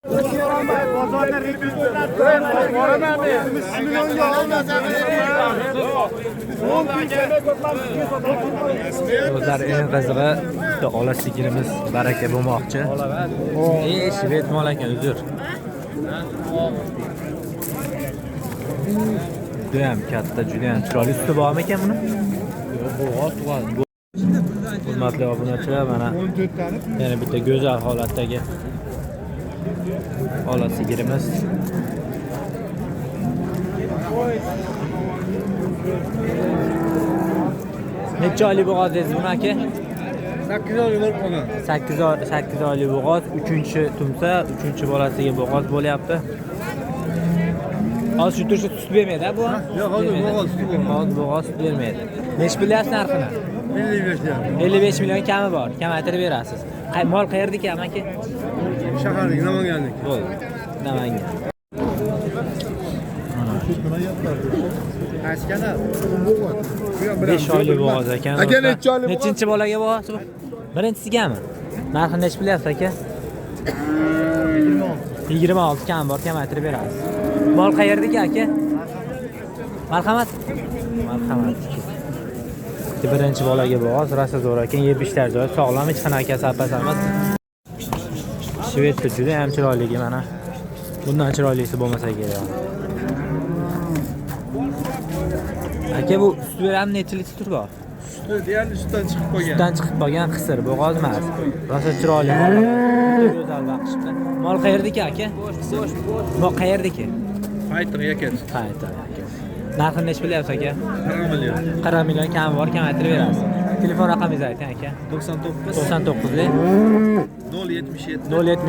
Do'stlar, eng qizig'i bitta ola sigirimiz baraka bo'lmoqchi. Shved mol ekan, uzr. Juda ham katta, juda ham chiroyli. Suti bormi ekan buni? Hurmatli obunachilar, mana yana bitta go'zal holatdagi ola sigirimiz. Necha oylik bo'g'oz dedingiz buni aka? 8 oylik bo'lib qolgan. 8 oylik bo'g'oz, 3-tumsa, 3-bolasiga bo'g'oz bo'lyapti. Hozir shu turishda sut bermaydi-a bu? Yo'q, hozir bo'g'oz sut bo'lmaydi. Hozir bo'g'oz sut bermaydi. Nech bilyapsiz narxini? 55 million. 55 million kami bor. Kamaytirib berasiz. Mol qayerdiki amaki? Shaharlik, Namanganlik. Bo'ldi. Namangan. Qaysi 5 oylik bo'g'oz ekan. Aka necha oylik bo'g'oz? Nechinchi bolaga bo'g'oz bu? Birinchisigami? Narxini nech bilyapsiz aka? 26 kam bor, kamaytirib berasiz. Mol qayerdiki aka? Marhamat. Marhamat. Birinchi bolaga bo'g'oz, rasa zo'r ekan, yeb ishlar joyi sog'lom, hech qanaqa kasal emas. Shvedcha juda ham chiroyligi mana. Bundan chiroylisi bo'lmasa kerak. Aka bu sut berami, necha litr bor? Suti deyarli sutdan chiqib qolgan. Sutdan chiqib qolgan qisir, bo'g'oz emas. Rosa chiroyli. Go'zal baqishdi. Mol qayerdiki aka? Mol qayerdiki? Fayter yakat. Fayter. Narxini nech bilyapsiz aka? 40 million. 40 million kam bor, kamaytirib berasiz. Telefon raqamingizni ayting aka. 99 077 077 17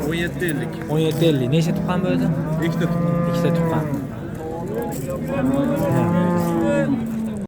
1750. 1750. Necha tuqqan bu o'zi? Ikkita. Ikkita tuqqan.